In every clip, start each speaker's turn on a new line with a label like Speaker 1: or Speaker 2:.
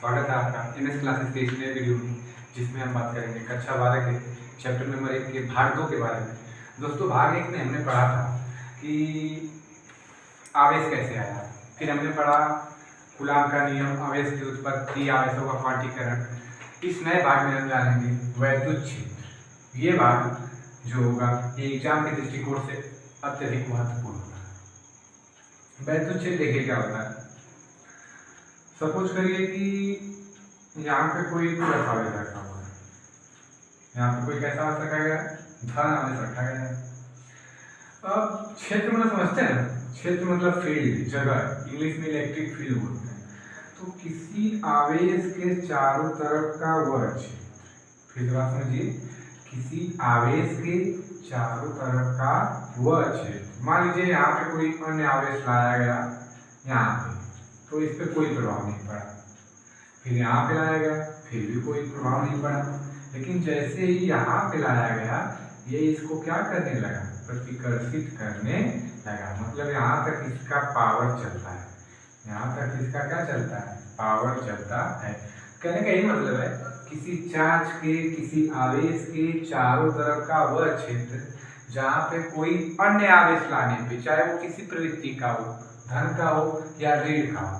Speaker 1: स्वागत है आपका एमएस क्लासेस के इस नए वीडियो में, जिसमें हम बात करेंगे कक्षा 12 के चैप्टर नंबर 1 के भाग 2 के बारे में। दोस्तों, भाग 1 में हमने पढ़ा था कि आवेश कैसे आया, फिर हमने पढ़ा कूलाम का नियम, आवेश की उत्पत्ति, आवेशों का क्वांटीकरण। इस नए भाग में हम जानेंगे वैद्युत क्षेत्र। ये भाग जो होगा ये एग्जाम के दृष्टिकोण से अत्यधिक महत्वपूर्ण होगा। वैद्युत क्षेत्र देखिए क्या होता है। सपोज करिए कि यहाँ पे कोई प्लस आवेश रखा हुआ है, यहाँ पे कोई कैसा आवेश रखा गया है, धन आवेश रखा गया है। अब क्षेत्र मतलब समझते हैं ना, क्षेत्र मतलब फील्ड, जगह, इंग्लिश में इलेक्ट्रिक फील्ड बोलते हैं। तो किसी आवेश के चारों तरफ का वह क्षेत्र, फिर बात समझिए, किसी आवेश के चारों तरफ का वह क्षेत्र। मान लीजिए यहाँ पे कोई अन्य आवेश लाया गया यहाँ पे, तो इस पर कोई प्रभाव नहीं पड़ा, फिर यहाँ पे लाया गया, फिर भी कोई प्रभाव नहीं पड़ा। लेकिन जैसे ही यहाँ पे लाया गया, ये इसको क्या करने लगा, प्रतिकर्षित करने लगा। मतलब यहाँ तक इसका पावर चलता है, यहाँ तक इसका क्या चलता है, पावर चलता है। कहने का यही मतलब है, किसी चार्ज के, किसी आवेश के चारों तरफ का वह क्षेत्र जहाँ पे कोई अन्य आवेश लाने पे, चाहे वो किसी प्रवृत्ति का हो, धन का हो या ऋण का हो,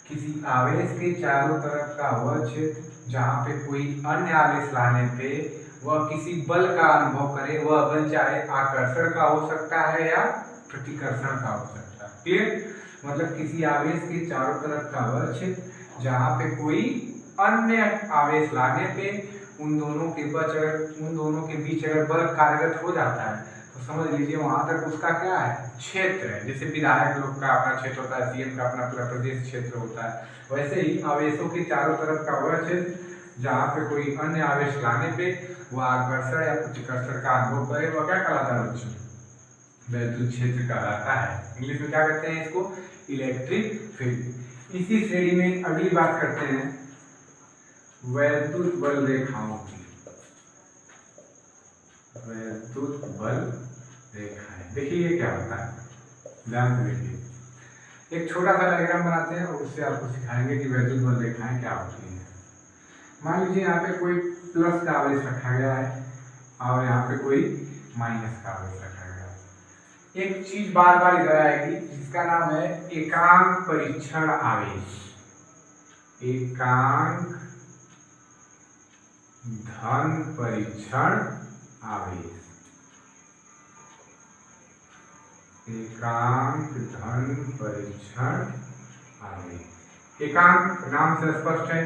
Speaker 1: किसी आवेश के चारों तरफ का वह क्षेत्र जहाँ पे कोई अन्य आवेश लाने पे वह किसी बल का अनुभव करे। वह बल चाहे आकर्षण का हो सकता है या प्रतिकर्षण का हो सकता है। क्लियर? मतलब किसी आवेश के चारों तरफ का वह क्षेत्र जहाँ पे कोई अन्य आवेश लाने पे उन दोनों के बीच अगर बल कार्यरत हो जाता है, तो समझ लीजिए वहां तक उसका क्या है, क्षेत्र है। जैसे विधायक लोग का अपना क्षेत्र होता है, सीएम का अपना पूरा प्रदेश क्षेत्र होता है, वैसे ही आवेशों के चारों तरफ का वह क्षेत्र जहाँ पे कोई अन्य आवेश लाने पे वह आकर्षण या प्रतिकर्षण का अनुभव करे, वह क्या कहलाता है बच्चों, वैद्युत क्षेत्र कहलाता है। इंग्लिश में क्या कहते हैं इसको, इलेक्ट्रिक फील्ड। इसी श्रेणी में अगली बात करते हैं वैद्युत बल रेखाओं की। वैद्युत बल रेखाएं, देखिए ये क्या होता है, ध्यान से देखिए। एक छोटा सा डायग्राम बनाते हैं और उससे आपको सिखाएंगे कि वैद्युत बल रेखाएं क्या होती हैं। मान लीजिए यहाँ पे कोई प्लस का आवेश रखा गया है और यहाँ पे कोई माइनस का आवेश रखा गया है। एक चीज बार बार इधर आएगी जिसका नाम है एकांक परीक्षण आवेश। एकांक धन परीक्षण आवेश, एकांक धन परीक्षण आवेश। एकांक नाम से स्पष्ट है,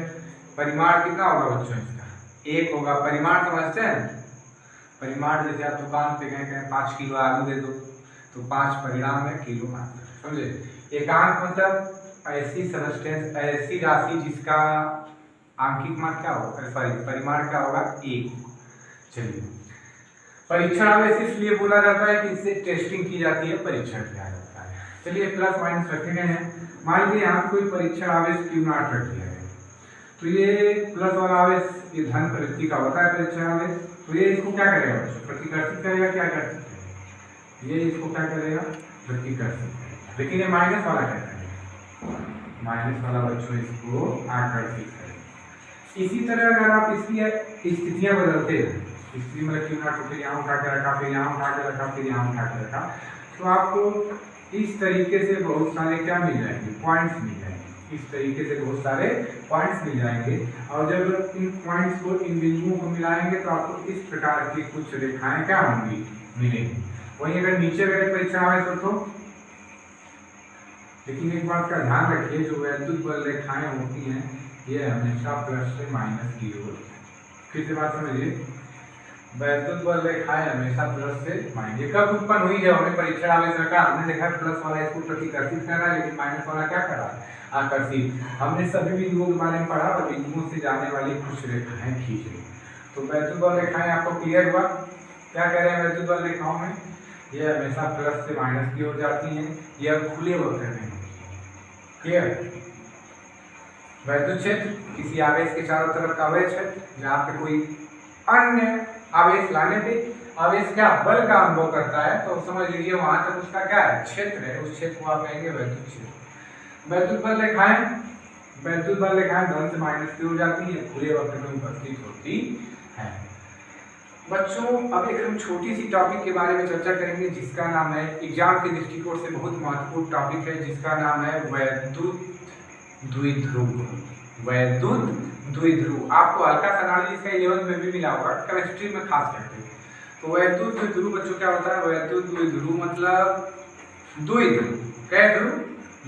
Speaker 1: परिमाण कितना होगा बच्चों इसका, एक होगा। परिमाण समझते हैं, परिमाण जैसे आप दुकान पे गए कहें 5 किलो आलू दे दो, तो 5 परिणाम है, किलो मात्रा, समझे। एकांक मतलब ऐसी सब्सटेंस, ऐसी राशि जिसका आंकिक मान क्या होगा, सॉरी परिमाण क्या होगा, 1। चलिए, परीक्षण आवेश इसलिए बोला जाता है कि इससे टेस्टिंग की जाती है, परीक्षण किया जाता है। चलिए, प्लस माइनस रखे गए हैं। मान लीजिए यहाँ कोई परीक्षण आवेश Q0 रख दिया है, तो ये प्लस वाला आवेश ये धन प्रवृत्ति का होता है परीक्षण आवेश। तो ये इसको क्या करेगा बच्चों, प्रतिकर्षित करेगा, क्या आकर्षित करेगा, ये इसको क्या करेगा, प्रतिकर्षित करेगा। लेकिन ये माइनस वाला क्या करेगा, माइनस वाला बच्चों इसको आकर्षित करेगा। इसी तरह अगर आप इसकी स्थितियां बदलते हैं, स्थिति मतलब Q0 फिर यहाँ उठा के रखा, फिर यहाँ उठा के रखा, फिर यहाँ उठा के रखा, तो आपको इस तरीके से बहुत सारे क्या मिल जाएंगे, पॉइंट्स मिल जाएंगे। इस तरीके से बहुत सारे पॉइंट्स मिल जाएंगे और जब इन पॉइंट्स को, इन बिंदुओं को मिलाएंगे तो आपको इस प्रकार की कुछ रेखाएं क्या होंगी, मिलेंगी। वहीं अगर नीचे गए परीक्षण आवेश तो, लेकिन एक बात का ध्यान रखिए, जो वैद्युत बल रेखाएं होती हैं ये हमेशा प्लस से माइनस की ओर। फिर से बात समझिए, वैद्युत बल रेखाएं हमेशा प्लस से माइनस। कब उत्पन्न हुई, जब हमने परीक्षण आवेश रखा, हमने देखा प्लस वाला इसको प्रतिकर्षित कर रहा है, लेकिन माइनस वाला क्या कर रहा है, आकर्षित। हमने सभी बिंदुओं के बारे में पढ़ा और बिंदुओं से जाने वाली कुछ रेखाएं खींच रही। तो वैद्युत बल रेखाएं आपको क्लियर हुआ, क्या कह रहे हैं वैद्युत बल रेखाओं में, ये हमेशा प्लस से माइनस की ओर जाती हैं, यह खुले वक्र में। क्लियर? वैद्युत क्षेत्र किसी आवेश के चारों तरफ का वह क्षेत्र जहाँ पे कोई अन्य आवेश लाने पे आवेश क्या बल का अनुभव करता है, तो समझ लीजिए वहां तक उसका क्या है, क्षेत्र है। उस क्षेत्र को आप कहेंगे वैद्युत क्षेत्र। वैद्युत बल रेखाएं वैद्युत बल रेखाएं धन से माइनस की हो जाती है, पूरे वक्त में उपस्थित होती है। बच्चों अब एक हम छोटी सी टॉपिक के बारे में चर्चा करेंगे जिसका नाम है, एग्जाम के दृष्टिकोण से बहुत महत्वपूर्ण टॉपिक है, जिसका नाम है वैद्युत द्विध्रुव। वैद्युत द्विध्रुव आपको हल्का सा नॉलेज इसका 11th में भी मिला होगा, केमिस्ट्री में खास करके। तो वैद्युत द्विध्रुव बच्चों क्या होता है? वैद्युत द्विध्रुव मतलब द्विध्रुव, क्या ध्रुव?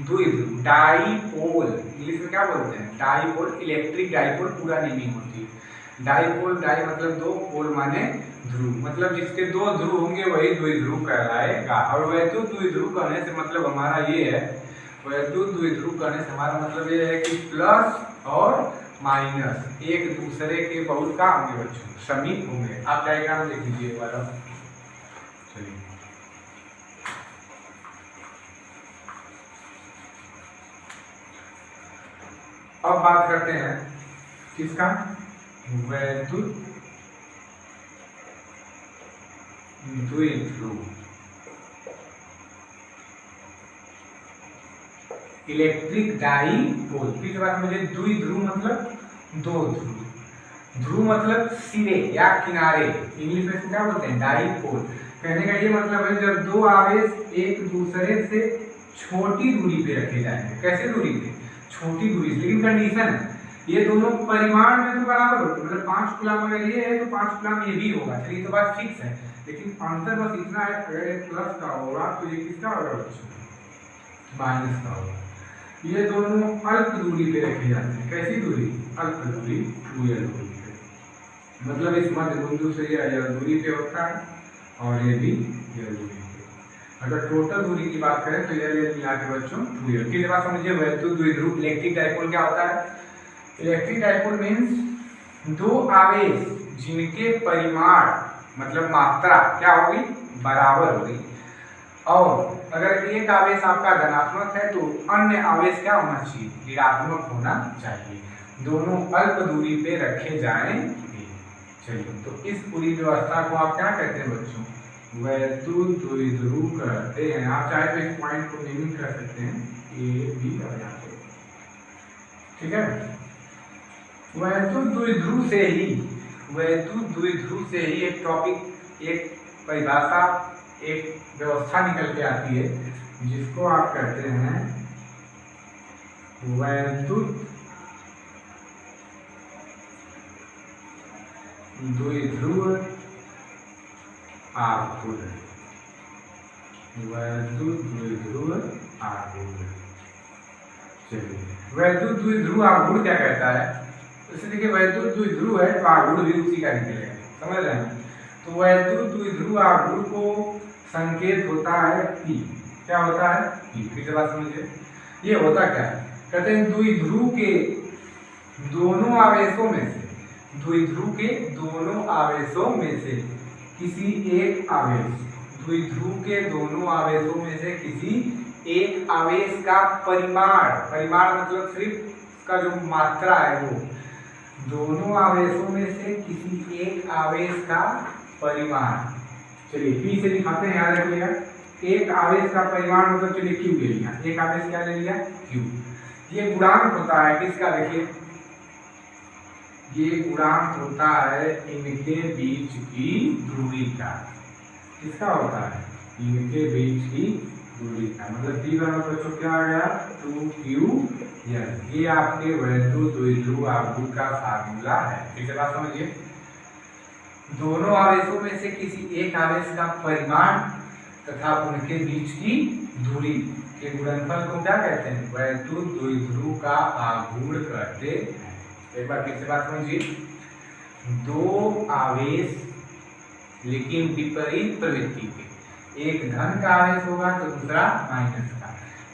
Speaker 1: द्विध्रुव, डाईपोल, इंग्लिश में क्या बोलते हैं? डाईपोल, इलेक्ट्रिक डाईपोल, पूरा मीनिंग होती है डाईपोल। डाई मतलब दो, पोल माने ध्रुव, मतलब जिसके दो ध्रुव होंगे वही द्विध्रुव कहलाएगा। और वैद्युत द्विध्रुव कहने से मतलब हमारा ये है, वैद्युत द्विध्रुव कहने से हमारा मतलब ये है कि प्लस और माइनस एक दूसरे के बहुत का होंगे बच्चों, समीप होंगे। आप डायग्राम देख लीजिए एक बार। चलिए अब बात करते हैं किसका? वैद्युत द्विध्रुव, इलेक्ट्रिक डाईपोल। फिर बात मुझे द्विध्रुव मतलब दो ध्रुव, ध्रुव मतलब सिरे या किनारे, इंग्लिश में क्या बोलते हैं? डाईपोल। कहने का ये मतलब है जब दो आवेश एक दूसरे से छोटी दूरी पे रखे जाएंगे। कैसे दूरी पे? छोटी दूरी, लेकिन कंडीशन है ये दोनों परिमाण में तो बराबर होते, मतलब 5 कूलम अगर ये है तो 5 कूलम ये भी होगा। चलिए तो बात फिक्स है, लेकिन अंतर बस इतना है, अगर ये प्लस का होगा तो ये किसका होगा बच्चों? माइनस का होगा। ये दोनों अल्प दूरी पे रखे जाते हैं। कैसी दूरी? अल्प दूरी, 2l दूरी पे, मतलब इस मध्य बिंदु से ये दूरी पे होता है और ये भी ये दूरी पे। अगर टोटल दूरी की बात करें तो ये मिला के बच्चों 2l। किस बात समझिए, वैद्युत द्विध्रुव इलेक्ट्रिक डाईपोल क्या होता है? इलेक्ट्रिक डाईपोल मीन्स दो आवेश जिनके परिमाण मतलब मात्रा क्या होगी? बराबर होगी। और अगर एक आवेश आपका धनात्मक है तो अन्य आवेश क्या होना चाहिए? ऋणात्मक होना चाहिए। दोनों अल्प दूरी पे रखे जाएंगे। चलिए तो इस पूरी व्यवस्था को आप क्या कहते हैं बच्चों? वैद्युत द्विध्रुव कहते हैं। आप चाहे तो इस पॉइंट को नेमिंग कर सकते हैं, ए बी कर जाते हैं, ठीक है। वैद्युत द्विध्रुव से ही, वैद्युत द्विध्रुव से ही एक टॉपिक, एक परिभाषा, एक व्यवस्था निकल के आती है जिसको आप कहते हैं वैद्युत द्विध्रुव आघूर्ण। वैद्युत द्विध्रुव आघूर्ण। चलिए वैद्युत द्विध्रुव आघूर्ण क्या कहता है? जैसे देखिए वैद्युत द्विध्रुव है तो आघूर्ण भी उसी का निकलेगा, समझ रहे हैं? तो वैद्युत द्विध्रुव आघूर्ण को संकेत होता है P। क्या होता है? P। फिर से बात समझिए, ये होता क्या है? कहते हैं द्विध्रुव के दोनों आवेशों में से, द्विध्रुव के दोनों आवेशों में से किसी एक आवेश, द्विध्रुव के दोनों आवेशों में से किसी एक आवेश का परिमाण, परिमाण मतलब सिर्फ का जो मात्रा है वो, दोनों आवेशों में से किसी एक आवेश का परिमाण। चलिए P से दिखाते हैं, याद रखिएगा। एक आवेश का परिमाण मतलब चलिए Q ले लिया, एक आवेश क्या ले लिया? Q। ये गुणांक होता है किसका? देखिए ये गुणांक होता है इनके बीच की दूरी का। किसका होता है? इनके बीच की दूरी का। मतलब P का मतलब क्या आ गया? 2Ql। ये आपके वैद्युत द्विध्रुव आघूर्ण का फार्मूला है। ठीक है, बात समझिए। दोनों आवेशों में से किसी एक आवेश का परिमाण तथा उनके बीच की दूरी के गुणनफल को क्या कहते हैं? वैद्युत द्विध्रुव का आघूर्ण कहते हैं। एक बार फिर से बात समझिए। दो आवेश लेकिन विपरीत प्रवृत्ति के, एक धन का आवेश होगा तो दूसरा माइनस का,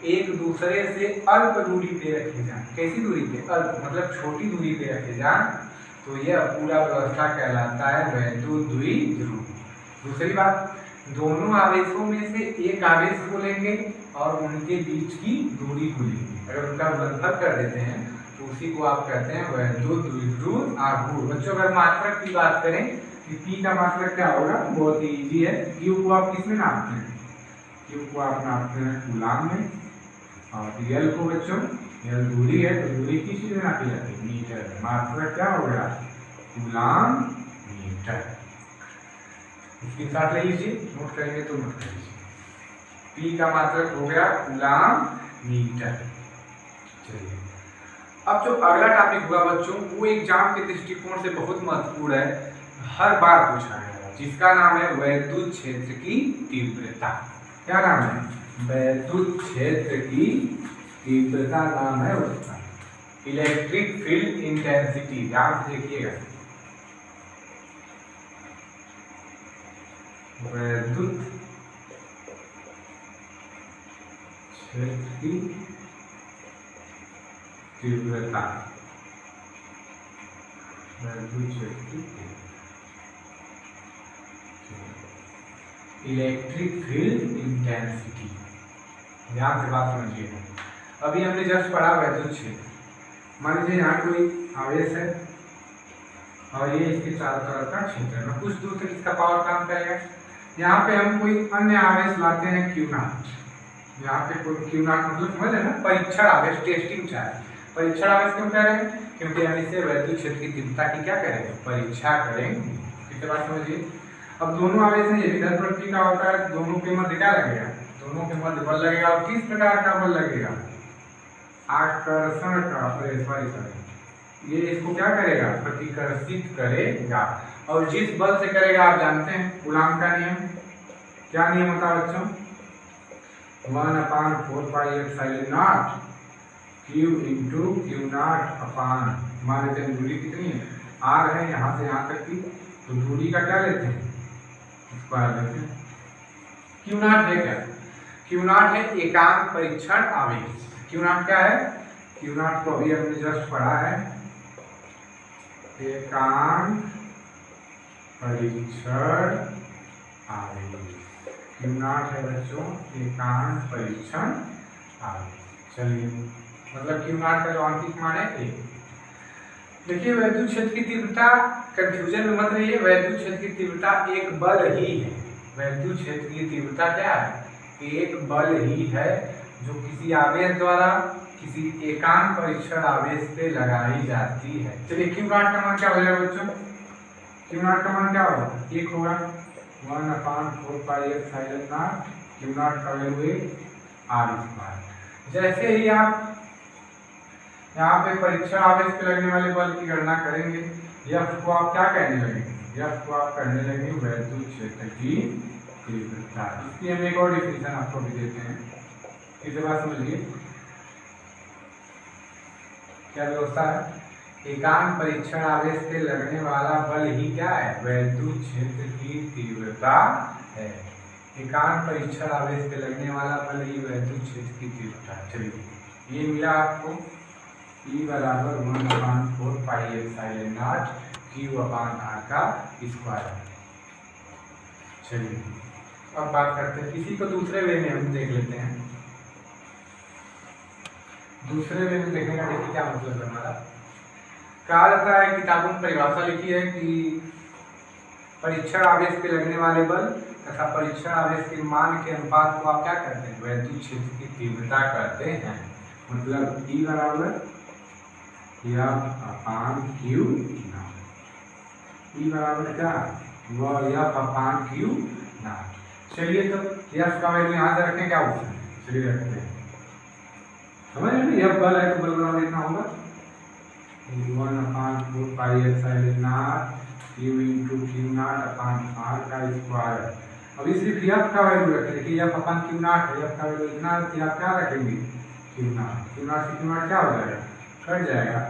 Speaker 1: एक दूसरे से अल्प दूरी पे रखे जाएं। कैसी दूरी पे? अल्प मतलब छोटी दूरी पे रखे जाएं, तो यह पूरा व्यवस्था कहलाता है वैद्युत द्विध्रुव। दूसरी बात, दोनों आवेशों में से एक आवेश को लेंगे और उनके बीच की दूरी को लेंगे, अगर उनका गुणनफल कर देते हैं तो उसी को आप कहते हैं वैद्युत द्विध्रुव आघूर्ण। बच्चों अगर मात्रक की बात करें कि P का मात्रक क्या होगा? बहुत ही इजी है। Q को आप किसमें नापते हैं? Q को आप नापते हैं कूलाम में, और L को बच्चों यह दूरी है तो दूरी किस चीज में नापी जाती है? मीटर में। मात्रक क्या हो गया? Coulomb metre. इसके साथ ले लीजिए, नोट करेंगे तो नोट कर लीजिए। पी का मात्रक हो गया कूलाम मीटर। चलिए अब जो अगला टॉपिक हुआ बच्चों, वो एग्जाम के दृष्टिकोण से बहुत महत्वपूर्ण है, हर बार पूछा गया, जिसका नाम है वैद्युत क्षेत्र की तीव्रता। क्या नाम है? वैद्युत क्षेत्र की तीव्रता नाम है उसका। इलेक्ट्रिक फील्ड इंटेंसिटी, ध्यान से देखिएगा। वैद्युत क्षेत्र की तीव्रता, वैद्युत क्षेत्र की इलेक्ट्रिक फील्ड इंटेंसिटी। ध्यान से बात समझिए। अभी हमने जस्ट पढ़ा वैद्युत क्षेत्र। मान लीजिए यहाँ कोई आवेश है और ये इसके चारों तरफ का क्षेत्र है, कुछ दूर तक इसका पावर काम करेगा। यहाँ पे हम कोई अन्य आवेश लाते हैं Q0। यहाँ पे कोई Q0 मतलब समझ रहे ना, परीक्षण आवेश, टेस्टिंग चार्ज। परीक्षण आवेश क्यों कह रहे हैं? क्योंकि हम इससे वैद्युत क्षेत्र की तीव्रता की क्या करेंगे? परीक्षा करेंगे। ठीक बात समझिए। अब दोनों आवेश हैं, ये भी धन पृथ्वी का होता है, दोनों के मध्य क्या लगेगा? दोनों के मध्य बल लगेगा। और किस प्रकार का बल लगेगा? आकर्षण का, ये इसको क्या करेगा? प्रतिकर्षित करेगा। और जिस बल से करेगा आप जानते हैं कूलाम का नियम। क्या नियम होता है बच्चों? 1/4πε0 Q इंटू Q0 मान लेते हैं दूरी कितनी है? R है यहाँ से यहाँ तक की, तो दूरी का क्या लेते हैं? स्क्वायर लेते हैं। Q0 है क्या? Q0 है एकांक परीक्षण आवेश। Q0 क्या है? Q0 को अभी हमने जस्ट पढ़ा है, एकांक परीक्षण आवेश। Q0 है बच्चों एकांक परीक्षण आवेश। चलिए मतलब Q0 का जो आंतरिक मान है 1। देखिए वैद्युत क्षेत्र की तीव्रता, कंफ्यूजन में मत रहिए, वैद्युत क्षेत्र की तीव्रता एक बल ही है। वैद्युत क्षेत्र की तीव्रता क्या है? एक बल ही है जो किसी आवेश द्वारा किसी एकांक परीक्षण आवेश पे लगाई जाती है। चलिए Q0 का मान क्या हो जाएगा बच्चों? Q0 का मान क्या होगा? 1 होगा। 1/4πε0 Q0 का वैल्यू R²। जैसे ही आप यहाँ पे परीक्षण आवेश पे लगने वाले बल की गणना करेंगे, F को आप क्या कहने लगेंगे? F को आप कहने लगेंगे वैद्युत क्षेत्र की तीव्रता। इसकी हम एक और डिफिनेशन आपको भी देते हैं, इसे बात समझिए। क्या व्यवस्था है? एकांक परीक्षण आवेश पे लगने वाला बल ही क्या है? वैद्युत क्षेत्र की तीव्रता है। एकांक परीक्षण आवेश पे लगने वाला बल ही वैद्युत क्षेत्र की तीव्रता। चलिए ये मिला आपको E बराबर 1/4πε0 Q/R का स्क्वायर। चलिए अब बात करते हैं, इसी को दूसरे वे में हम देख लेते हैं। दूसरे वे में देखने का देखिए क्या मतलब है हमारा। कहा जाता है, किताबों में परिभाषा लिखी है कि परीक्षण आवेश पे लगने वाले बल तथा परीक्षण आवेश के मान के अनुपात को आप क्या करते हैं? वैद्युत क्षेत्र की तीव्रता करते हैं। मतलब E बराबर F/Q। E बराबर क्या? F/Q। चलिए तो F का वैल्यू यहाँ से रखें, क्या होता है? चलिए रखते हैं। समझ रहे हैं? F बल है तो बल बराबर लिखना होगा 1/4πε0 Q इंटू Q0/R का स्क्वायर। अभी सिर्फ F का वैल्यू रखें, देखिए F/Q0 है, F का वैल्यू इतना है कि आप क्या रखेंगे? Q0 से Q0 क्या हो जाएगा? कट जाएगा।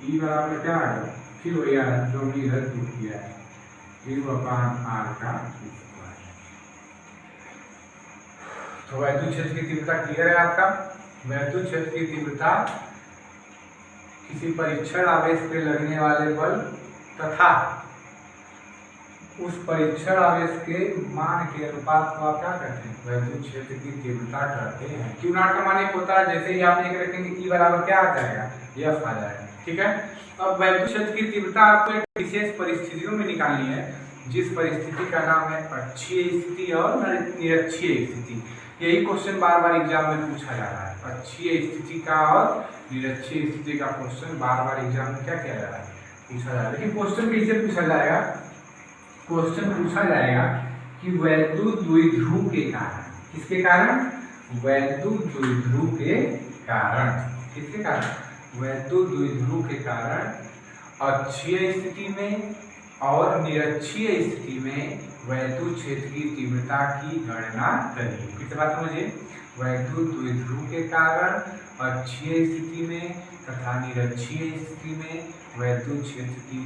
Speaker 1: E बराबर क्या आएगा? फिर वही आ रहा जो हमने इधर प्रूव किया है, Q/R का स्क्वायर। तो वैद्युत क्षेत्र की तीव्रता क्लियर है आपका? वैद्युत क्षेत्र की तीव्रता किसी परीक्षण आवेश पे लगने वाले बल तथा उस परीक्षण आवेश के मान के अनुपात को आप क्या कहते हैं? वैद्युत क्षेत्र की तीव्रता कहते हैं। Q0 का मान एक होता है, जैसे ही आप एक रखेंगे E बराबर क्या आ जाएगा? F आ जाएगा। ठीक है। अब वैद्युत क्षेत्र की तीव्रता आपको एक विशेष परिस्थितियों में निकालनी है, जिस परिस्थिति का नाम है अक्षीय स्थिति और निरक्षीय स्थिति। यही क्वेश्चन बार बार एग्जाम में पूछा जा रहा है। अक्षीय स्थिति का और निरक्षीय स्थिति का क्वेश्चन बार बार एग्जाम में क्या किया जा रहा है, पूछा जा रहा है। लेकिन क्वेश्चन कैसे पूछा जाएगा, क्वेश्चन पूछा जाएगा कि वैद्युत द्विध्रुव के कारण, किसके कारण, वैद्युत द्विध्रुव के कारण, किसके कारण, वैद्युत द्विध्रुव के कारण अक्षीय स्थिति में और निरक्षीय स्थिति में वैद्युत क्षेत्र की तीव्रता की गणना करिए। किस बात समझिए, वैद्युत द्विध्रुव के कारण अक्षीय स्थिति में तथा निरक्षीय स्थिति में वैद्युत क्षेत्र की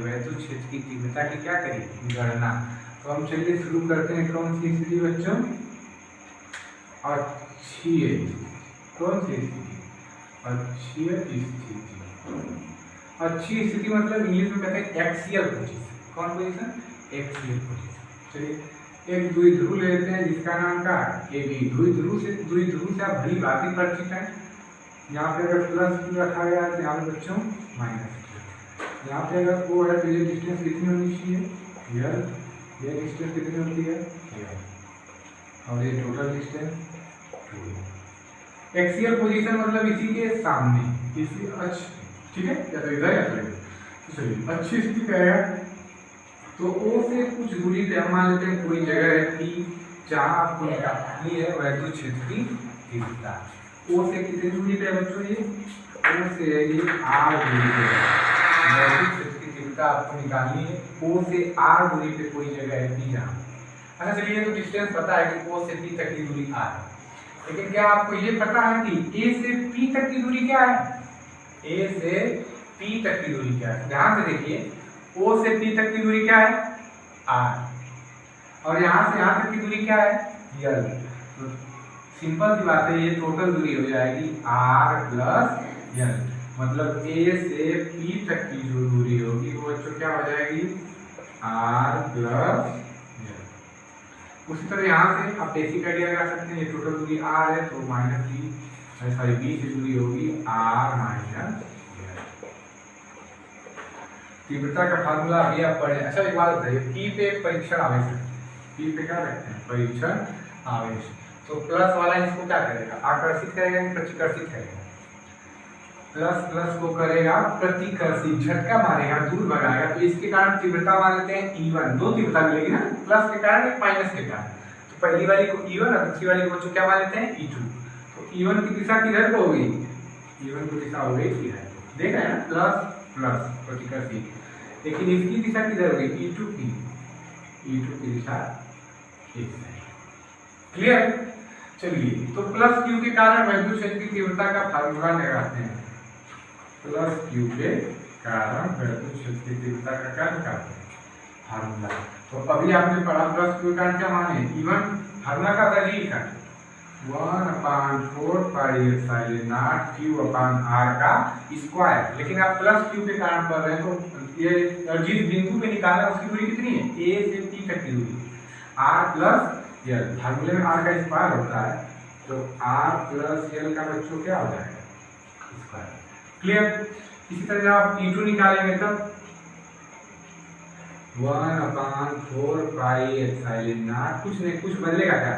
Speaker 1: वैद्युत क्षेत्र की तीव्रता की क्या करिए, गणना। तो हम चलिए शुरू करते हैं। कौन सी स्थिति बच्चों, अक्षीय, कौन सी स्थिति, अक्षीय स्थिति। अक्षीय स्थिति मतलब इंग्लिश में कहते हैं एक्सियल पोजीशन। कौन पोजीशन, एक्सियल पोजीशन। चलिए एक द्विध्रुव लेते हैं जिसका नाम क्या है, AB। द्विध्रुव से आप भली भांति परिचित हैं। यहाँ पे अगर प्लस क्यू रखा गया है तो यहाँ पे बच्चों माइनस क्यू। यहाँ पे अगर O है तो ये डिस्टेंस कितनी होनी चाहिए, ये डिस्टेंस कितनी होती है, और ये टोटल डिस्टेंस 2। एक्सियल पोजीशन मतलब इसी के सामने, इसी अक्ष, ठीक है, या तो इधर या तो इधर। तो चलिए अच्छी स्थिति क्या है, तो O से कुछ दूरी पे हम मान लेते हैं कोई जगह है P, जहाँ आपको निकालनी है वैद्युत क्षेत्र की तीव्रता। O से कितनी दूरी पे है बच्चों, ये O से ये R दूरी पे है वैद्युत क्षेत्र की तीव्रता आपको निकालनी है। O से R दूरी पे कोई जगह है P जहाँ। अच्छा चलिए, तो डिस्टेंस पता है कि O से P तक की दूरी R है, लेकिन क्या आपको ये पता है कि A से P तक की दूरी क्या है, A से P तक की दूरी क्या है। ध्यान से देखिए, O से P तक की दूरी क्या है, R, और यहाँ से यहाँ तक की दूरी क्या है, L। तो सिंपल सी बात है, ये टोटल दूरी हो जाएगी R प्लस L। मतलब A से P तक की जो दूरी होगी वो बच्चों क्या हो जाएगी, R प्लस L। उसी तरह यहाँ से आप बेसिक आइडिया लगा सकते हैं, ये टोटल दूरी R है तो माइनस B से दूरी होगी R माइनस। तीव्रता का फार्मूला अभी आप पढ़े। अच्छा एक बात बताइए, P पे परीक्षण आवेश है, P पे क्या रखते हैं, परीक्षण आवेश। तो प्लस वाला इसको क्या करेगा, आकर्षित करेगा कि प्रतिकर्षित करेगा, प्लस प्लस को करेगा प्रतिकर्षित, झटका मारेगा, दूर भगाएगा। तो इसके कारण तीव्रता मान लेते हैं E1, दो तीव्रता मिलेगी ना, प्लस के कारण एक माइनस के कारण। तो पहली वाली को E1 और दूसरी वाली को क्या मान लेते हैं, E2। तो E1 की दिशा किधर को होगी, E1 की दिशा हो गई इधर, देख रहे हैं, प्लस प्लस प्रतिकर्षित। लेकिन इसकी दिशा किधर होगी, E2 की दिशा इस है। क्लियर। चलिए, तो प्लस Q के कारण वैद्युत क्षेत्र की तीव्रता का फार्मूला लगाते हैं। प्लस Q के कारण वैद्युत क्षेत्र की तीव्रता का क्या निकालते हैं, फार्मूला। तो अभी आपने पढ़ा प्लस Q के कारण क्या माने, E1 फार्मूला का था जी का 1/4 pi epsilon not Q upon R का स्क्वायर। लेकिन आप प्लस Q के कारण पढ़ रहे हैं तो ये जिस बिंदु पे निकालना उसकी दूरी कितनी है, A से P तक की दूरी R प्लस L। फार्मूले में R का स्क्वायर होता है, तो R प्लस L का बच्चों क्या हो जाएगा, स्क्वायर। क्लियर। इसी तरह जब आप E2 निकालेंगे तब 1/4 पाई एप्सिलॉन नॉट, कुछ नहीं, कुछ बदलेगा क्या,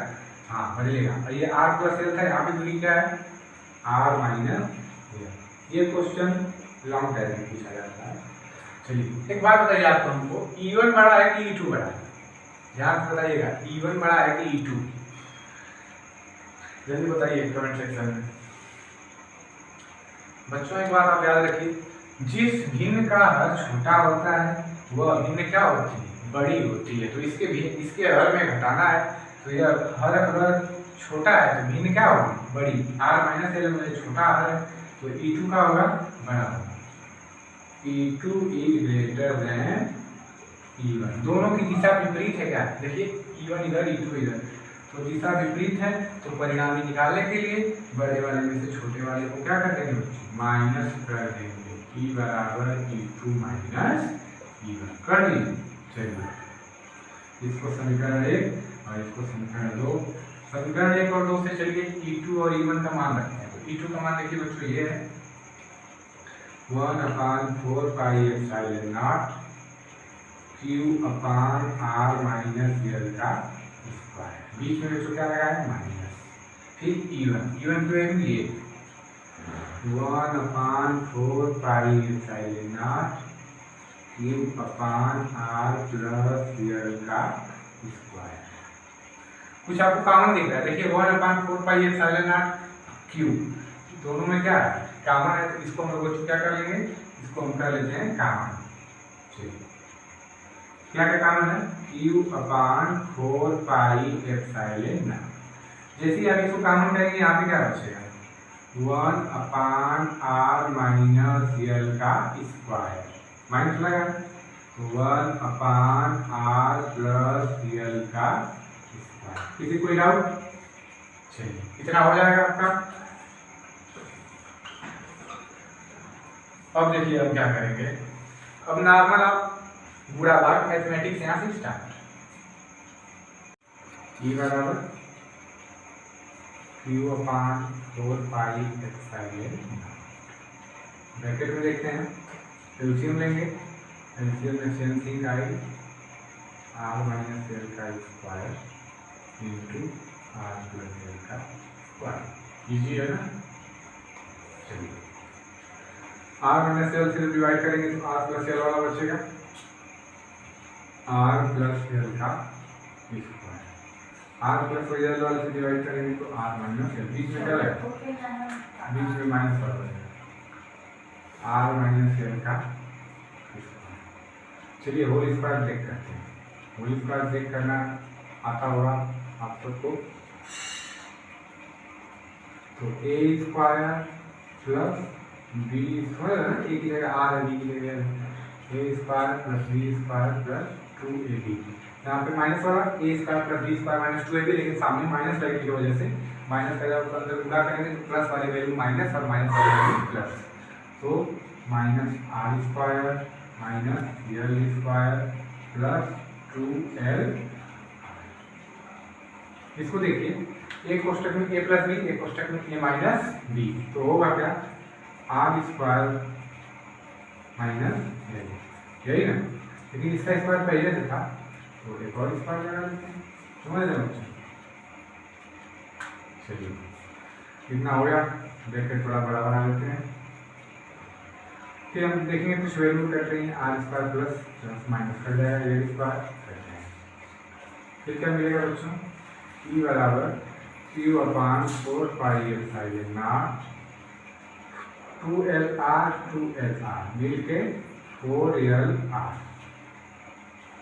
Speaker 1: हाँ बदलेगा। ये R प्लस L था, यहाँ पे दूरी क्या है, R माइनस L। ये क्वेश्चन लॉन्ग टाइम में पूछा जाता है। चलिए एक बात बताइए आपको, हमको E1 बड़ा है कि E2 बड़ा है, ध्यान से बताइएगा, E1 बड़ा है कि E2, जल्दी बताइए कमेंट सेक्शन में। बच्चों एक बात आप याद रखिए, जिस भिन्न का हर छोटा होता है वह भिन्न क्या होती है, बड़ी होती है। तो इसके हर में घटाना है, तो यह हर अगर छोटा है तो भिन्न क्या होगी, बड़ी। R माइनस L में छोटा हर है तो E2 का होगा बड़ा होगा। E2 is greater than E1। दोनों की दिशा विपरीत है क्या, देखिए E1 इधर E2 इधर, तो दिशा विपरीत है। तो परिणामी निकालने के लिए बड़े वाले में से छोटे वाले को क्या कर देंगे, माइनस कर देंगे। E बराबर E2 माइनस E1 कर दिए। चलिए इसको समीकरण 1 और इसको समीकरण 2, समीकरण 1 और 2 से चलिए E2 और E1 का मान रखते हैं। तो E2 का मान देखिए बच्चों ये है 1/4 pi epsilon not Q upon R minus L का स्क्वायर। बीच में बच्चों क्या लगा है, माइनस। फिर E1 तो है ये 1/4 pi epsilon naught Q upon r plus L का स्क्वायर। कुछ आपको कॉमन दिख रहा है, देखिए 1/4 पाई एप्सिलॉन नॉट क्यू, दोनों में क्या है कॉमन है, तो इसको हम लोग क्या कर लेंगे, इसको हम कर लेते हैं कॉमन। क्या क्या कॉमन है, Q/4 पाई एप्सिलॉन नॉट। जैसे ही आप इसको कॉमन करेंगे यहाँ पे क्या बचेगा 1/r माइनस यल का स्क्वायर, माइनस लगा 1/r प्लस यल का स्क्वायर। किसी कोई डाउट? चलिए कितना हो जाएगा आपका। अब देखिए अब क्या करेंगे, अब नॉर्मल आप बुरा भाग मैथमेटिक्स यहाँ से स्टार्ट। E बराबर Q/4 पाई एप्सिलॉन ब्रैकेट में देखते हैं, एलसीएम लेंगे, एलसीएम में same thing I r minus L का square into r plus L का स्क्वायर। इजी है ना। चलिए r माइनस एल से डिवाइड करेंगे तो r प्लस एल वाला बचेगा, r प्लस एल का स्क्वायर। r प्लस एल वाले से डिवाइड करेंगे तो r माइनस एल, बीच में क्या रहेगा, बीच में माइनस वाला रहेगा, r माइनस एल का स्क्वायर। चलिए होल स्क्वायर ब्रेक करते हैं, होल स्क्वायर ब्रेक करना आता होगा आप सबको, तो a square plus b square, एक की जगह r है b की जगह a square plus b square plus 2ab। यहाँ पे माइनस वाला a square plus b square minus 2ab, लेकिन सामने माइनस लगने की वजह से माइनस का जब अंदर गुणा करेंगे तो प्लस वाली वैल्यू माइनस और माइनस वाली वैल्यू प्लस, तो माइनस r स्क्वायर माइनस यल स्क्वायर प्लस 2l। इसको देखिए एक कोष्टक में a प्लस बी, एक कोष्टक में a माइनस बी, तो होगा क्या r स्क्वायर माइनस l, यही ना। लेकिन इसका स्क्वायर पहले से था तो एक और स्क्वायर लगा देते हैं, समझ रहे बच्चे। चलिए कितना हो गया, ब्रैकेट थोड़ा बड़ा बना लेते हैं, फिर हम देखेंगे कुछ वैल्यू कट रही है, r स्क्वायर प्लस माइनस कर जाएगा, ये स्क्वायर कट जाएगा, फिर क्या मिलेगा बच्चों, E बराबर Q/4 pi epsilon not 2LR मिलके 4LR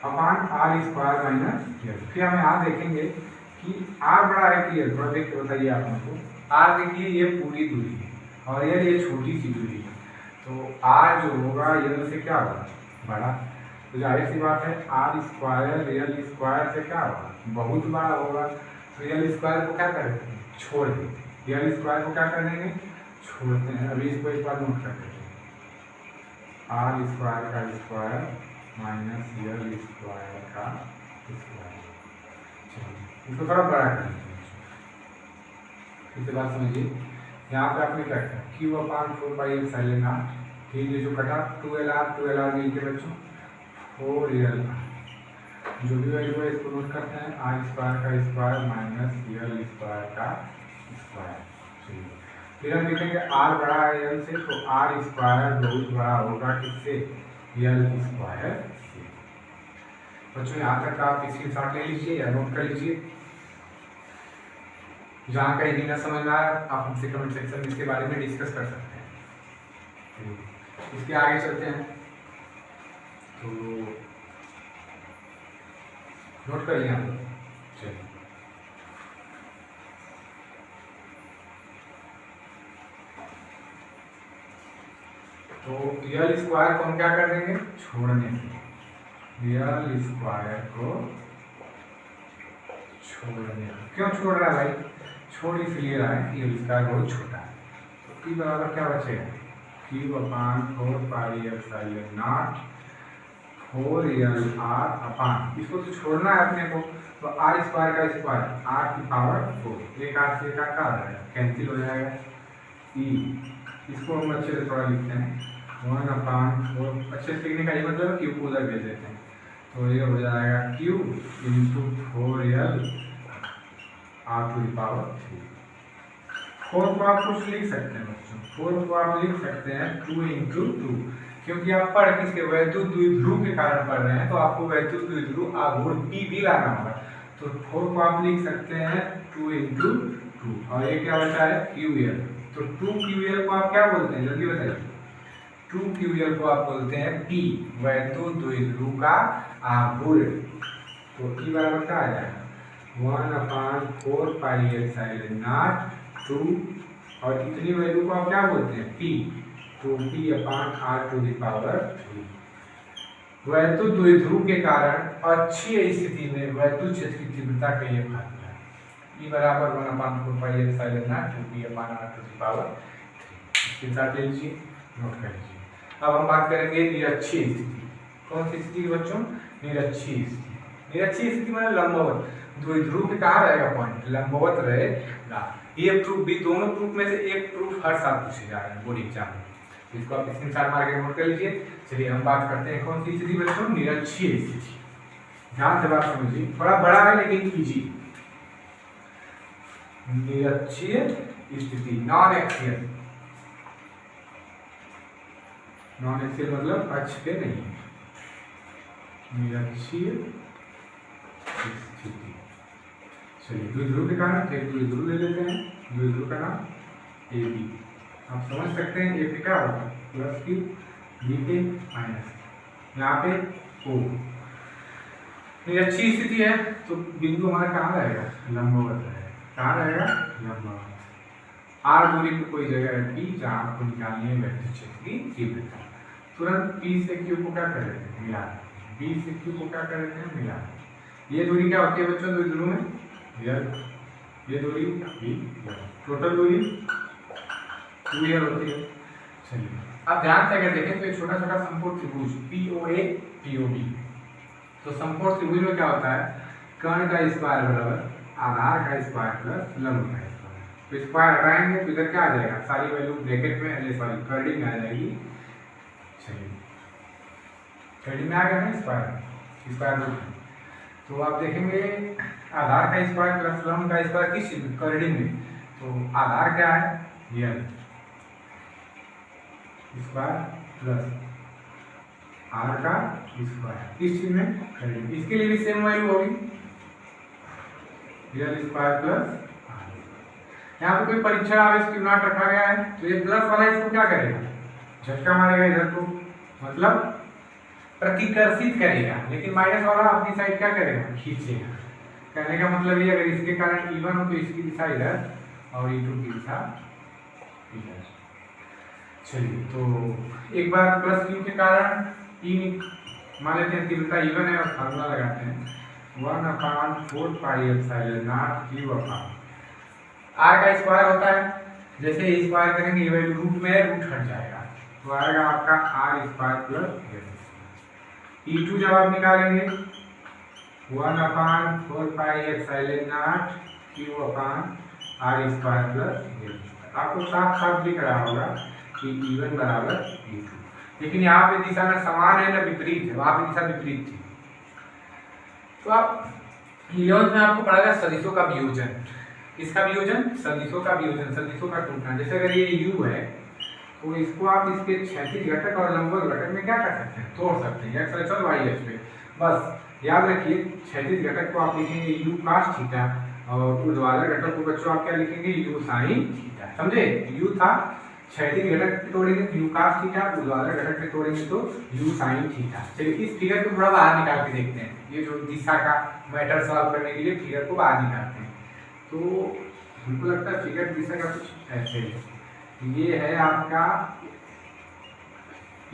Speaker 1: अपान r स्क्वायर माइनस यल। फिर हम यहाँ देखेंगे कि r बड़ा है कि यल, थोड़ा देख के बताइए आप हमको। r देखिए ये पूरी दूरी है और ये छोटी सी दूरी है, तो r जो होगा यल से क्या होगा बड़ा, तो जाहिर सी बात है r स्क्वायर रियल स्क्वायर से क्या होगा बहुत बड़ा होगा, तो रियल स्क्वायर को क्या करेंगे छोड़ देंगे, रियल स्क्वायर को क्या कर देंगे छोड़ते हैं। अभी इसको एक बार नोट कर देते हैं, r स्क्वायर का स्क्वायर माइनस यल स्क्वायर का स्क्वायर। इसको थोड़ा बड़ा कर देते हैं, इसके बाद समझिए यहाँ पे आपने क्या किया Q/4 पाई एप्सिलॉन नॉट, फिर ये जो कटा 2LR मिलके बच्चों 4LR, जो भी वैल्यू है इसको नोट करते हैं, r स्क्वायर का स्क्वायर माइनस यल स्क्वायर का स्क्वायर। फिर हम लिखेंगे r बड़ा है यल से, तो r स्क्वायर बहुत बड़ा होगा किससे यल स्क्वायर से। बच्चों यहाँ तक आप स्क्रीनशॉट ले लीजिए या नोट कर लीजिए, जहाँ कहीं भी ना समझ में आया आप हमसे कमेंट सेक्शन में इसके बारे में डिस्कस कर सकते हैं। इसके आगे चलते हैं, तो नोट कर लिया हम लोग। चलिए तो यल स्क्वायर को हम क्या कर देंगे छोड़ने से, यल स्क्वायर को छोड़ने, क्यों छोड़ रहा है भाई, छोड़ इसलिए रहा है कि यल स्क्वायर बहुत छोटा है, तो ई बराबर क्या बचेगा Q/4 pi epsilon not 4LR अपान, इसको तो छोड़ना है अपने को, तो r स्क्वायर का स्क्वायर r की पावर 4, एक r से एक r का आ जाएगा कैंसिल हो जाएगा, e इसको हम अच्छे से थोड़ा लिखते हैं 1/4, अच्छे से लिखने का ये मतलब क्यू को उधर भेज देते हैं, तो ये हो जाएगा Q into 4L r to the power 3। 4 को आप कुछ लिख सकते हैं बच्चों, 4 को आप लिख सकते हैं 2 × 2, क्योंकि आप पढ़ किसके वैद्युत द्विध्रुव के कारण पढ़ रहे हैं, तो आपको वैद्युत द्विध्रुव आघूर्ण P भी लाना होगा। तो 4 को आप लिख सकते हैं 2 × 2, और ये क्या बचा है QL। तो 2QL को आप क्या बोलते हैं, जल्दी बताइए। 2QL को आप बोलते हैं P, वैद्युत द्विध्रुव का आघूर्ण। तो E बराबर क्या आ जाएगा 1/4 πε0 2, और इतनी वैल्यू को आप क्या बोलते हैं P, 2P/r⁴। वैद्युत द्विध्रुव के कारण अक्षीय स्थिति में वैद्युत क्षेत्र की तीव्रता का ये फार्मूला है। E बराबर 1/4 πε0 2P/r⁴। इसके साथ ले लीजिए, नोट कर लीजिए। अब हम बात करेंगे निरक्षीय स्थिति। कौन सी स्थिति बच्चों, निरक्षीय स्थिति। निरक्षीय स्थिति मतलब लंबवत, द्विध्रुव पे कहाँ रहेगा पॉइंट, लंबवत रहेगा। ये प्रूफ भी, दोनों प्रूफ में से एक प्रूफ हर साल पूछे जा रहे हैं बोर्ड एग्जाम में, तो इसको आप स्क्रीनशॉट मार के नोट कर लीजिए। चलिए हम बात करते हैं कौन सी स्थिति बच्चों, निरक्षीय स्थिति। ध्यान से बात समझिए, थोड़ा बड़ा है लेकिन इजी। निरक्षीय स्थिति, नॉन एक्सियल, नॉन एक्सियल मतलब अक्ष पे नहीं, निरक्षीय स्थिति। चलिए द्विध्रुव के कारण एक द्विध्रुव ले लेते हैं, द्विध्रुव का नाम AB। आप समझ सकते हैं ए पे क्या होगा +Q, B पे माइनस, यहाँ पे O। निरक्षीय स्थिति है तो बिंदु हमारा कहाँ रहेगा, लंबवत रहेगा। कहाँ रहेगा, लंबवत। R दूरी पे कोई जगह है P, जहाँ आपको निकालनी है वैद्युत क्षेत्र की तीव्रता। तुरंत P से Q को क्या करेंगे, मिला। B से Q को क्या करेंगे, मिला। ये दूरी क्या होती है बच्चों द्विध्रुव में, ये दूरी B, टोटल दूरी 2L होती है। चलिए अब ध्यान से अगर देखें तो एक छोटा छोटा समकोण त्रिभुज POA POB। तो समकोण त्रिभुज में क्या होता है, कर्ण का स्क्वायर बराबर आधार का स्क्वायर प्लस लंब का स्क्वायर। तो स्क्वायर हटाएंगे तो इधर क्या आ जाएगा, सारी वैल्यू ब्रैकेट में, सॉरी कर्ली में आ जाएगी। चलिए कर्ली में आ गया ना स्क्वायर रूट। तो आप देखेंगे आधार का स्क्वायर प्लस लंब का स्क्वायर किस चीज में, कर्ली में। तो आधार क्या है, L स्क्वायर प्लस R का स्क्वायर, किस चीज में, कर्ली। इसके लिए भी सेम वैल्यू होगी, L स्क्वायर प्लस R। यहाँ पे कोई परीक्षण आवेश क्यों नॉट रखा गया है, तो ये प्लस वाला इसको क्या करेगा, झटका मारेगा इधर को, मतलब प्रतिकर्षित करेगा, लेकिन माइनस वाला अपनी साइड क्या करेगा, खींचेगा। कहने का मतलब ये, अगर इसके कारण E1 हो तो इसकी दिशा इधर और E2 की दिशा इधर। चलिए तो एक बार +Q के कारण E मान लेते हैं तीव्रता E1 है, और फार्मूला लगाते हैं 1/4 πε0 Q/r। R का स्क्वायर होता है, जैसे स्क्वायर करेंगे ये वैल्यू रूट में है, रूट हट जाएगा, तो आएगा आपका R स्क्वायर प्लस E2 जब आप निकालेंगे 1/4 πε0 Q/r स्क्वायर प्लस। आपको साफ साफ दिख रहा होगा कि E1 बराबर E2, लेकिन यहाँ पे दिशा ना समान है ना विपरीत है, वहाँ पे दिशा विपरीत थी। तो आप 11th में आपको पढ़ा गया सदिशों का वियोजन। इसका वियोजन, सदिशों का वियोजन, सदिशों का टूटना। जैसे अगर ये U है तो इसको आप इसके क्षैतिज घटक और लंबवत घटक में क्या कर सकते हैं, तोड़ सकते हैं, एक्स अक्ष और वाई अक्ष पे। बस याद रखिए क्षैतिज घटक को आप लिखेंगे U cos थीटा, और ऊर्ध्वाधर घटक को बच्चों आप क्या लिखेंगे, U sin थीटा। समझे, U था क्षैतिज घटक पे तोड़ेंगे तो U cos थीटा, ऊर्ध्वाधर घटक पे तोड़ेंगे तो U sin थीटा। चलिए इस फिगर को थोड़ा बाहर निकाल के देखते हैं, ये जो दिशा का मैटर सॉल्व करने के लिए फिगर को बाहर निकालते हैं। तो हमको लगता है फिगर दिशा का कुछ ऐसे है, ये है आपका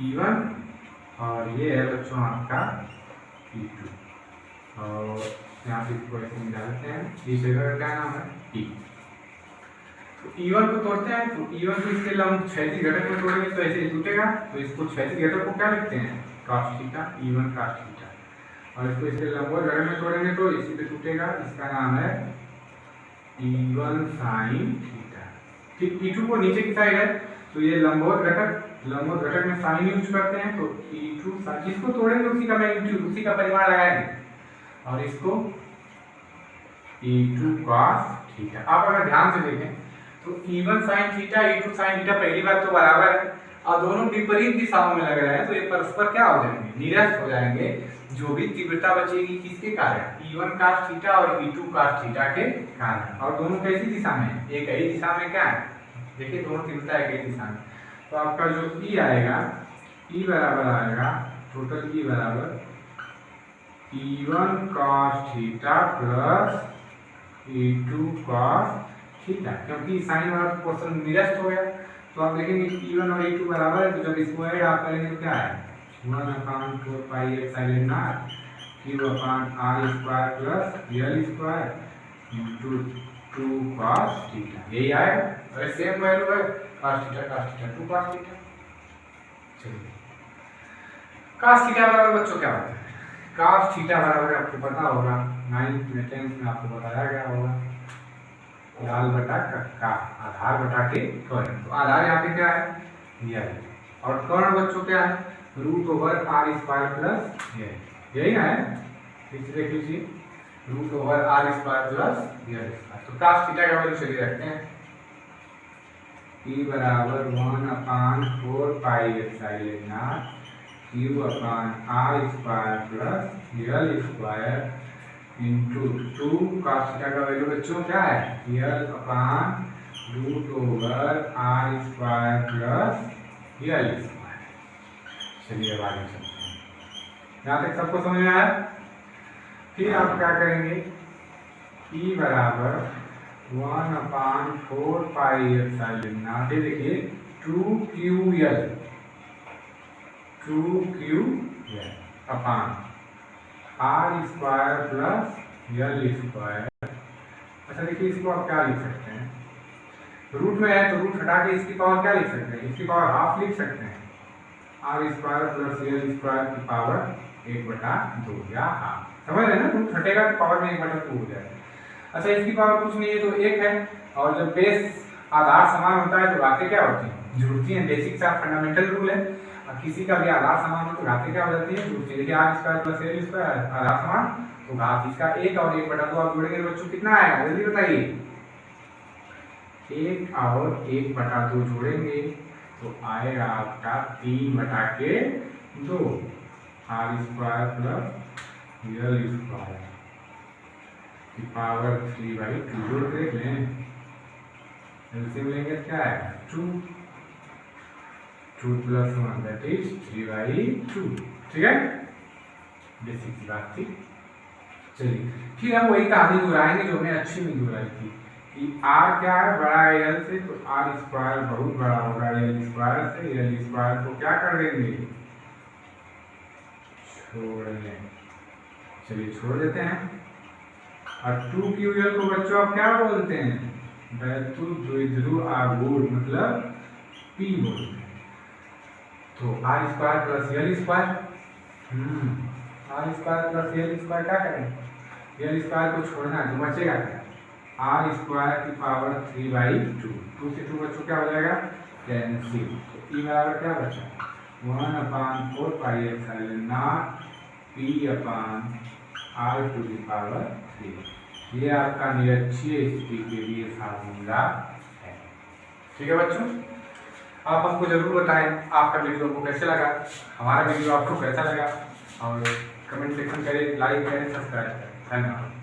Speaker 1: E1 और ये है बच्चों आपका E2, और यहाँ पे इसको ऐसे निकालते हैं, इस जगह का क्या नाम है P। तो E1 को तोड़ते हैं तो E1 को इसके लंब क्षैतिज घटक में तोड़ेंगे तो ऐसे टूटेगा, तो इसको क्षैतिज घटक को क्या लिखते हैं, cos theta, E1 cos theta, और इसको इसके लंबवत घटक में तोड़ेंगे तो इसी पे टूटेगा, इसका नाम है E1 sin थीटा। ठीक, E2 को नीचे की साइड है तो ये लंबवत घटक में साइन यूज करते हैं, तो E2 जिसको तोड़ेंगे उसी का मैग्नीट्यूड, उसी का परिमाण लगाएंगे, और इसको E2 cos थीटा। आप अगर ध्यान से देखें तो E1 sin theta E2 sin theta पहली बात तो बराबर है और दोनों विपरीत दिशाओं में लग रहे हैं, तो ये परस्पर क्या हो जाएंगे, निरस्त हो जाएंगे। जो भी तीव्रता बचेगी किसके कारण, E1 cos थीटा और E2 cos थीटा के कारण, और दोनों कैसी दिशा में, एक ही दिशा में क्या है, देखिए दोनों तीव्रता एक ही दिशा में। तो आपका जो E आएगा, E बराबर आएगा टोटल E बराबर E1 cos theta plus E2 cos theta, क्योंकि साइन वाला पोर्शन निरस्त हो गया। तो आप देखेंगे E1 और E2 बराबर है, तो जब स्क्वायर आप करेंगे तो क्या है 1/4 pi epsilon not Q/r square plus L square into 2 cos theta, यही आएगा। और सेम वैल्यू है cos थीटा 2 cos थीटा। चलिए cos थीटा बराबर बच्चों क्या होता है, cos थीटा बराबर आपको पता होगा 9th में 10th में आपको बताया गया होगा, लाल बटा का आधार बटा के कर्ण। तो आधार यहाँ पे क्या है यह, और कर्ण बच्चों क्या है √r स्क्वायर प्लस यही है, ठीक से देख लीजिए √r स्क्वायर प्लस यह। तो cos थीटा का वैल्यू चलिए रखते हैं, E बराबर 1/4 pi epsilon not Q/r square plus L square into 2 cos theta का वैल्यू बच्चों क्या है L/√r square plus L square. चलिए अब आगे चलते हैं, यहाँ तक सबको समझ में आया। फिर आप क्या करेंगे, E बराबर 1/4 पाई एप्सिलॉन नॉट, देखिए 2QL upon r square plus L square. अच्छा देखिए इसको आप क्या लिख सकते हैं, रूट में है तो रूट हटा के इसकी पावर क्या लिख सकते हैं, इसकी पावर हाफ लिख सकते हैं, r square plus L square की पावर 1/2 या हाफ, समझ रहे हैं ना, रूट हटेगा तो पावर में 1/2 हो जाएगा। अच्छा इसकी पावर कुछ नहीं है तो 1 है, और जब बेस आधार समान होता है तो घातें क्या होती हैं, जुड़ती हैं, बेसिक सा फंडामेंटल रूल है। किसी का भी आधार समान हो तो घातें क्या हो जाती है, जुड़ती है। देखिए r square plus L square आधार समान, तो घात इसका 1 और 1/2 आप जोड़ेंगे तो बच्चों कितना आएगा जल्दी बताइए, 1 और 1/2 जोड़ेंगे तो आएगा आपका 3/2 r square plus L square की पावर 3/2 जोड़ देख लें, एलसीएम लेंगे क्या आएगा 2 + 1 दैट इज 3/2, ठीक है, बेसिक सी बात थी। चलिए फिर हम वही कहानी दोहराएंगे जो हमने अच्छी में दोहराई थी कि r क्या है बड़ा है L से, तो r स्क्वायर बहुत बड़ा होगा L स्क्वायर से, L स्क्वायर को क्या कर देंगे छोड़ दें, चलिए छोड़ देते हैं। और 2QL को बच्चों आप क्या बोलते हैं, बैतुल द्विध्रुव आघूर्ण मतलब P बोलते हैं। तो r square plus L square, r square plus L square क्या करें, L स्क्वायर को छोड़ना है तो बचेगा क्या, r स्क्वायर की पावर 3/2, 2 से 2 बच्चों क्या हो जाएगा कैंसिल। तो E बराबर क्या बचा 1/4 पाई एप्सिलॉन नॉट P/r⁴। ये आपका निरक्षीय स्थिति के लिए फार्मूला है, ठीक है बच्चों। आप हमको जरूर बताएं आपका वीडियो आपको कैसे लगा, हमारा वीडियो आपको कैसा लगा, और कमेंट सेक्शन करें, लाइक करें, सब्सक्राइब करें। धन्यवाद।